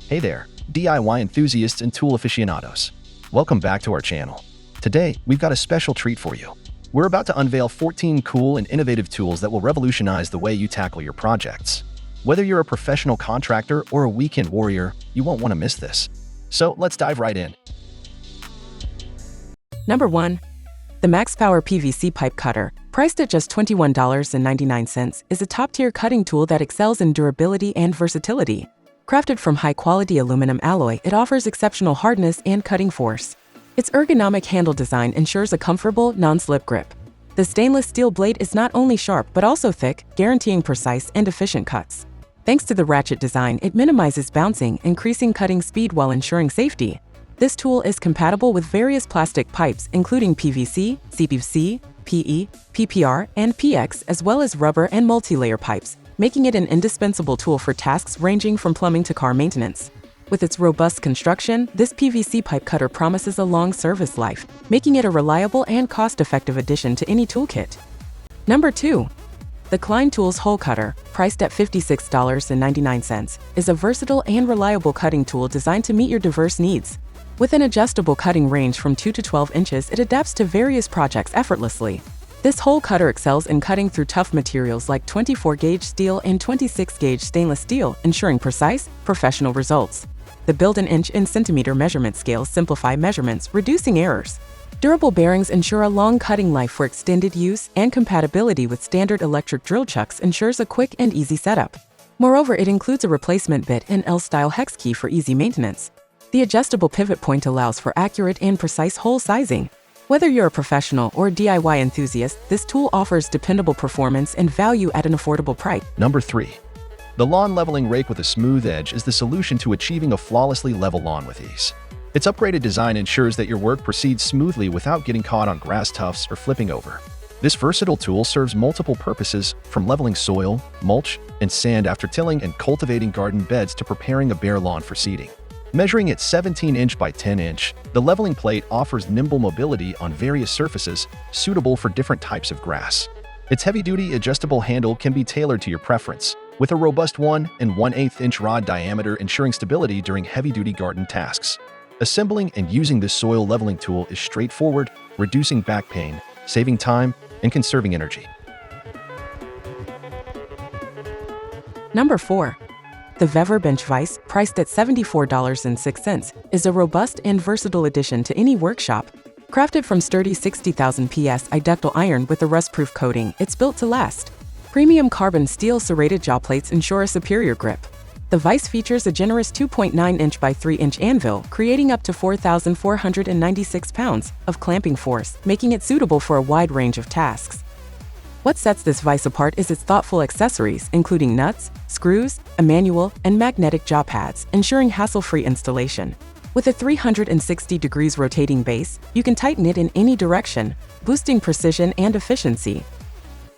Hey there, DIY enthusiasts and tool aficionados. Welcome back to our channel. Today, we've got a special treat for you. We're about to unveil 14 cool and innovative tools that will revolutionize the way you tackle your projects. Whether you're a professional contractor or a weekend warrior, you won't want to miss this. So let's dive right in. Number 1. The MAXPOWER PVC Pipe Cutter, priced at just $21.99, is a top-tier cutting tool that excels in durability and versatility. Crafted from high-quality aluminum alloy, it offers exceptional hardness and cutting force. Its ergonomic handle design ensures a comfortable, non-slip grip. The stainless steel blade is not only sharp but also thick, guaranteeing precise and efficient cuts. Thanks to the ratchet design, it minimizes bouncing, increasing cutting speed while ensuring safety. This tool is compatible with various plastic pipes, including PVC, CPVC, PE, PPR, and PX, as well as rubber and multi-layer pipes, making it an indispensable tool for tasks ranging from plumbing to car maintenance. With its robust construction, this PVC pipe cutter promises a long service life, making it a reliable and cost-effective addition to any toolkit. Number 2. The Klein Tools Hole Cutter, priced at $56.99, is a versatile and reliable cutting tool designed to meet your diverse needs. With an adjustable cutting range from 2 to 12 inches, it adapts to various projects effortlessly. This hole cutter excels in cutting through tough materials like 24-gauge steel and 26-gauge stainless steel, ensuring precise, professional results. The built-in inch and centimeter measurement scales simplify measurements, reducing errors. Durable bearings ensure a long cutting life for extended use, and compatibility with standard electric drill chucks ensures a quick and easy setup. Moreover, it includes a replacement bit and L-style hex key for easy maintenance. The adjustable pivot point allows for accurate and precise hole sizing. Whether you're a professional or DIY enthusiast, this tool offers dependable performance and value at an affordable price. Number 3. The lawn leveling rake with a smooth edge is the solution to achieving a flawlessly level lawn with ease. Its upgraded design ensures that your work proceeds smoothly without getting caught on grass tufts or flipping over. This versatile tool serves multiple purposes, from leveling soil, mulch, and sand after tilling and cultivating garden beds to preparing a bare lawn for seeding. Measuring at 17" by 10". The leveling plate offers nimble mobility on various surfaces, suitable for different types of grass. Its heavy-duty adjustable handle can be tailored to your preference, with a robust 1 1/8" rod diameter ensuring stability during heavy-duty garden tasks. Assembling and using this soil leveling tool is straightforward, reducing back pain, saving time, and conserving energy. Number 4. The VEVER Bench Vise, priced at $74.06, is a robust and versatile addition to any workshop. Crafted from sturdy 60,000 psi ductile iron with a rust-proof coating, it's built to last. Premium carbon steel serrated jaw plates ensure a superior grip. The Vise features a generous 2.9" by 3" anvil, creating up to 4,496 pounds of clamping force, making it suitable for a wide range of tasks. What sets this vise apart is its thoughtful accessories, including nuts, screws, a manual, and magnetic jaw pads, ensuring hassle-free installation. With a 360 degrees rotating base, you can tighten it in any direction, boosting precision and efficiency.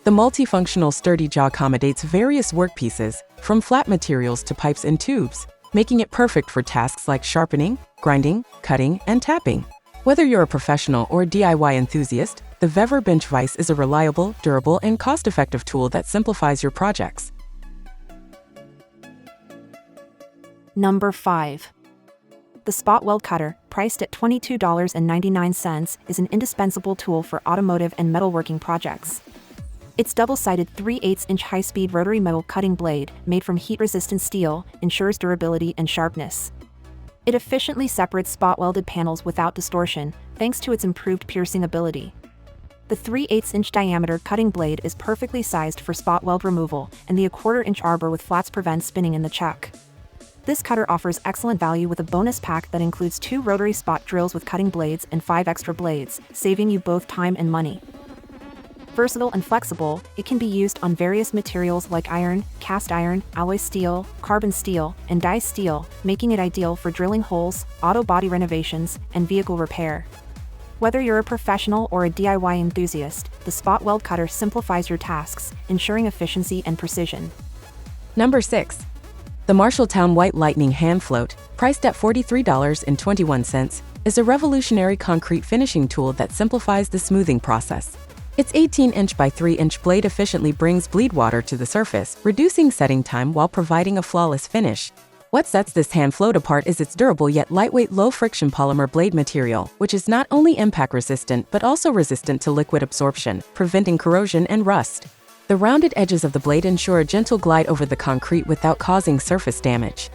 The multifunctional sturdy jaw accommodates various workpieces, from flat materials to pipes and tubes, making it perfect for tasks like sharpening, grinding, cutting, and tapping. Whether you're a professional or DIY enthusiast, the VEVER Bench Vise is a reliable, durable, and cost-effective tool that simplifies your projects. Number 5. The Spot Weld Cutter, priced at $22.99, is an indispensable tool for automotive and metalworking projects. Its double-sided 3/8" high-speed rotary metal cutting blade, made from heat-resistant steel, ensures durability and sharpness. It efficiently separates spot-welded panels without distortion, thanks to its improved piercing ability. The 3/8" diameter cutting blade is perfectly sized for spot weld removal, and the 1/4" arbor with flats prevents spinning in the chuck. This cutter offers excellent value with a bonus pack that includes 2 rotary spot drills with cutting blades and 5 extra blades, saving you both time and money. Versatile and flexible, it can be used on various materials like iron, cast iron, alloy steel, carbon steel, and die steel, making it ideal for drilling holes, auto body renovations, and vehicle repair. Whether you're a professional or a DIY enthusiast, the Spot Weld Cutter simplifies your tasks, ensuring efficiency and precision. Number 6. The Marshalltown White Lightning Hand Float, priced at $43.21, is a revolutionary concrete finishing tool that simplifies the smoothing process. Its 18" by 3" blade efficiently brings bleed water to the surface, reducing setting time while providing a flawless finish. What sets this hand float apart is its durable yet lightweight low-friction polymer blade material, which is not only impact-resistant but also resistant to liquid absorption, preventing corrosion and rust. The rounded edges of the blade ensure a gentle glide over the concrete without causing surface damage.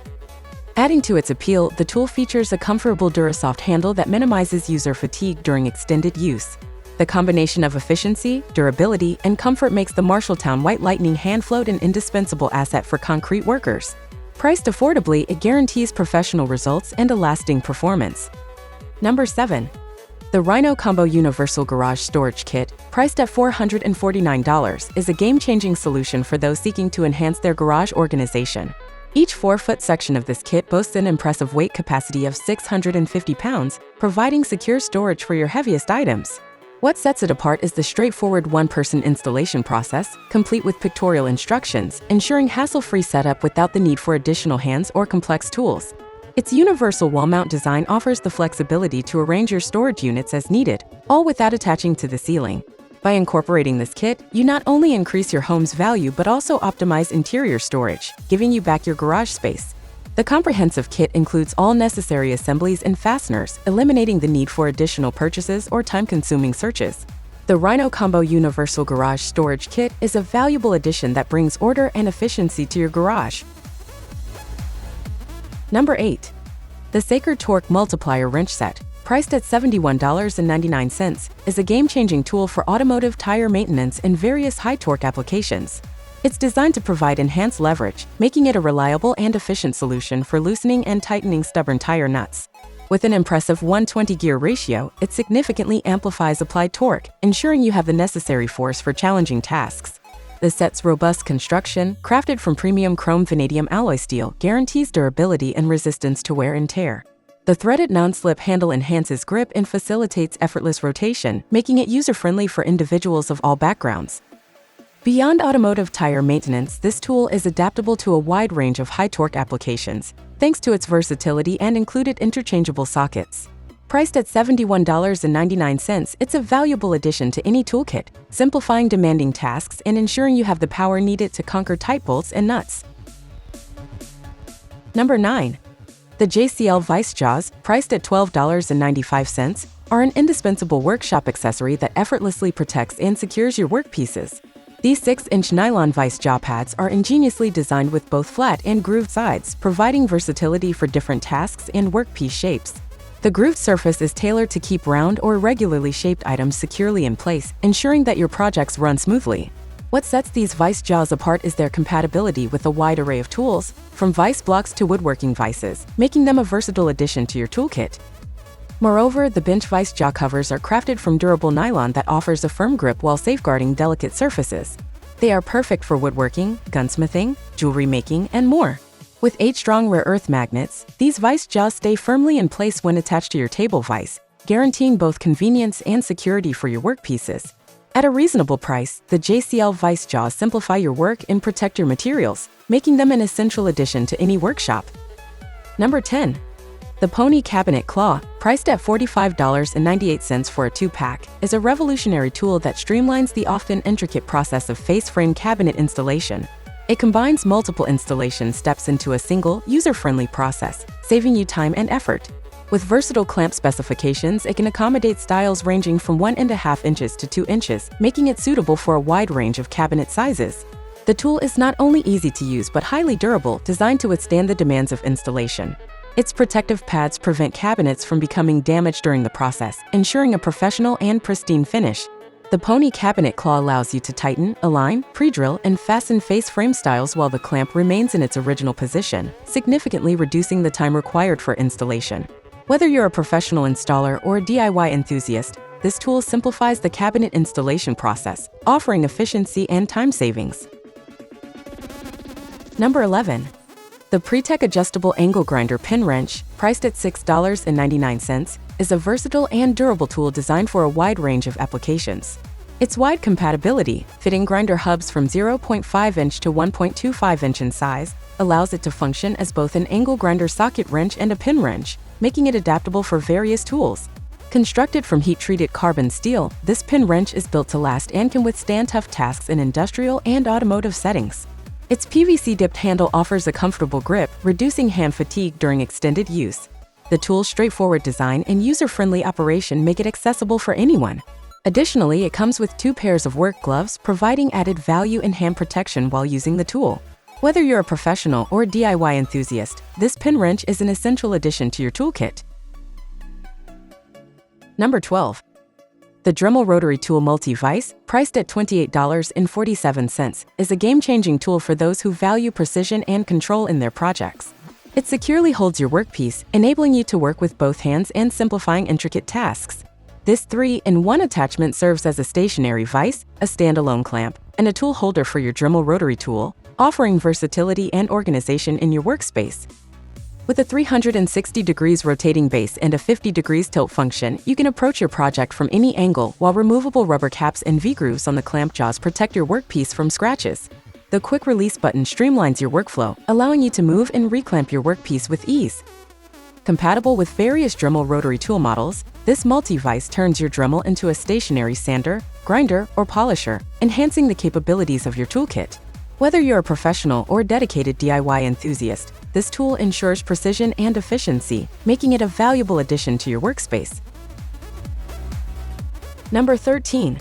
Adding to its appeal, the tool features a comfortable Durasoft handle that minimizes user fatigue during extended use. The combination of efficiency, durability, and comfort makes the Marshalltown White Lightning hand float an indispensable asset for concrete workers. Priced affordably, it guarantees professional results and a lasting performance. Number 7. The Rhino Combo Universal Garage Storage Kit, priced at $449, is a game-changing solution for those seeking to enhance their garage organization. Each 4-foot section of this kit boasts an impressive weight capacity of 650 pounds, providing secure storage for your heaviest items. What sets it apart is the straightforward one-person installation process, complete with pictorial instructions, ensuring hassle-free setup without the need for additional hands or complex tools. Its universal wall mount design offers the flexibility to arrange your storage units as needed, all without attaching to the ceiling. By incorporating this kit, you not only increase your home's value but also optimize interior storage, giving you back your garage space. The comprehensive kit includes all necessary assemblies and fasteners, eliminating the need for additional purchases or time-consuming searches. The Rhino Combo Universal Garage Storage Kit is a valuable addition that brings order and efficiency to your garage. Number 8. The Saker Torque Multiplier Wrench Set, priced at $71.99, is a game-changing tool for automotive tire maintenance and various high-torque applications. It's designed to provide enhanced leverage, making it a reliable and efficient solution for loosening and tightening stubborn tire nuts. With an impressive 1:20 gear ratio, it significantly amplifies applied torque, ensuring you have the necessary force for challenging tasks. The set's robust construction, crafted from premium chrome vanadium alloy steel, guarantees durability and resistance to wear and tear. The threaded non-slip handle enhances grip and facilitates effortless rotation, making it user-friendly for individuals of all backgrounds. Beyond automotive tire maintenance, this tool is adaptable to a wide range of high-torque applications, thanks to its versatility and included interchangeable sockets. Priced at $71.99, it's a valuable addition to any toolkit, simplifying demanding tasks and ensuring you have the power needed to conquer tight bolts and nuts. Number 9. The JCL Vice Jaws, priced at $12.95, are an indispensable workshop accessory that effortlessly protects and secures your workpieces. These 6-inch nylon Vise jaw pads are ingeniously designed with both flat and grooved sides, providing versatility for different tasks and workpiece shapes. The grooved surface is tailored to keep round or irregularly shaped items securely in place, ensuring that your projects run smoothly. What sets these Vise jaws apart is their compatibility with a wide array of tools, from vise blocks to woodworking vices, making them a versatile addition to your toolkit. Moreover, the bench Vise jaw covers are crafted from durable nylon that offers a firm grip while safeguarding delicate surfaces. They are perfect for woodworking, gunsmithing, jewelry making, and more. With 8-strong rare earth magnets, these Vise jaws stay firmly in place when attached to your table vise, guaranteeing both convenience and security for your workpieces. At a reasonable price, the JCL Vice Jaws simplify your work and protect your materials, making them an essential addition to any workshop. Number 10. The Pony Cabinet Claw, priced at $45.98 for a 2-pack, is a revolutionary tool that streamlines the often intricate process of face frame cabinet installation. It combines multiple installation steps into a single, user-friendly process, saving you time and effort. With versatile clamp specifications, it can accommodate styles ranging from 1.5 inches to 2 inches, making it suitable for a wide range of cabinet sizes. The tool is not only easy to use but highly durable, designed to withstand the demands of installation. Its protective pads prevent cabinets from becoming damaged during the process, ensuring a professional and pristine finish. The Pony Cabinet Claw allows you to tighten, align, pre-drill, and fasten face frame styles while the clamp remains in its original position, significantly reducing the time required for installation. Whether you're a professional installer or a DIY enthusiast, this tool simplifies the cabinet installation process, offering efficiency and time savings. Number 11. The Pretech Adjustable Angle Grinder Pin Wrench, priced at $6.99, is a versatile and durable tool designed for a wide range of applications. Its wide compatibility, fitting grinder hubs from 0.5 inch to 1.25 inch in size, allows it to function as both an angle grinder socket wrench and a pin wrench, making it adaptable for various tools. Constructed from heat-treated carbon steel, this pin wrench is built to last and can withstand tough tasks in industrial and automotive settings. Its PVC-dipped handle offers a comfortable grip, reducing hand fatigue during extended use. The tool's straightforward design and user-friendly operation make it accessible for anyone. Additionally, it comes with 2 pairs of work gloves, providing added value and hand protection while using the tool. Whether you're a professional or DIY enthusiast, this pin wrench is an essential addition to your toolkit. Number 12. The Dremel Rotary Tool Vise, priced at $28.47, is a game-changing tool for those who value precision and control in their projects. It securely holds your workpiece, enabling you to work with both hands and simplifying intricate tasks. This 3-in-1 attachment serves as a stationary vise, a standalone clamp, and a tool holder for your Dremel rotary tool, offering versatility and organization in your workspace. With a 360 degrees rotating base and a 50 degrees tilt function, you can approach your project from any angle, while removable rubber caps and V-grooves on the clamp jaws protect your workpiece from scratches. The quick release button streamlines your workflow, allowing you to move and reclamp your workpiece with ease. Compatible with various Dremel rotary tool models, this multi-vise turns your Dremel into a stationary sander, grinder, or polisher, enhancing the capabilities of your toolkit. Whether you're a professional or dedicated DIY enthusiast, this tool ensures precision and efficiency, making it a valuable addition to your workspace. Number 13.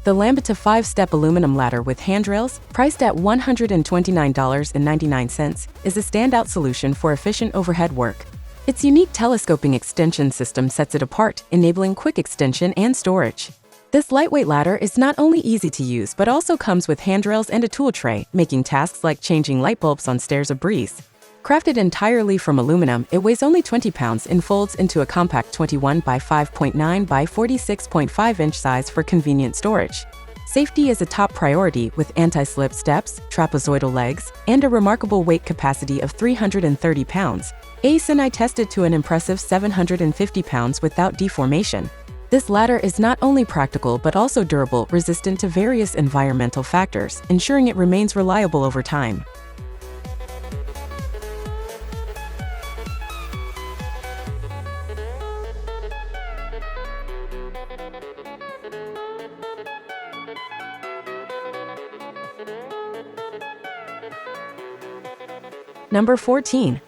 The Lambita 5-step aluminum ladder with handrails, priced at $129.99, is a standout solution for efficient overhead work. Its unique telescoping extension system sets it apart, enabling quick extension and storage. This lightweight ladder is not only easy to use but also comes with handrails and a tool tray, making tasks like changing light bulbs on stairs a breeze. Crafted entirely from aluminum, it weighs only 20 pounds and folds into a compact 21 by 5.9 by 46.5 inch size for convenient storage. Safety is a top priority with anti-slip steps, trapezoidal legs, and a remarkable weight capacity of 330 pounds. Ace and I tested to an impressive 750 pounds without deformation. This ladder is not only practical but also durable, resistant to various environmental factors, ensuring it remains reliable over time. Number 14.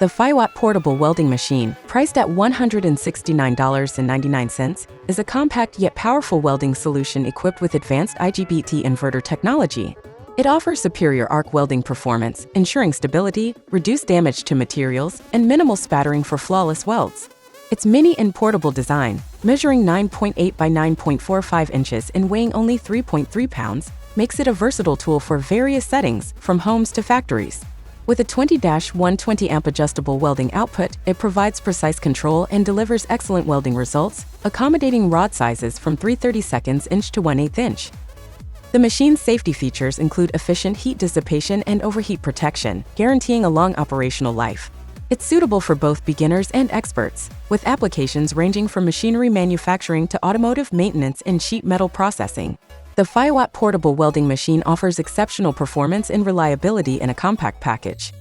The Fiatt portable welding machine, priced at $169.99, is a compact yet powerful welding solution equipped with advanced IGBT inverter technology. It offers superior arc welding performance, ensuring stability, reduced damage to materials, and minimal spattering for flawless welds. Its mini and portable design, measuring 9.8 by 9.45 inches and weighing only 3.3 pounds, makes it a versatile tool for various settings, from homes to factories. With a 20-120 amp adjustable welding output, it provides precise control and delivers excellent welding results, accommodating rod sizes from 3/32 inch to 1/8 inch. The machine's safety features include efficient heat dissipation and overheat protection, guaranteeing a long operational life. It's suitable for both beginners and experts, with applications ranging from machinery manufacturing to automotive maintenance and sheet metal processing. The Fiatt portable welding machine offers exceptional performance and reliability in a compact package.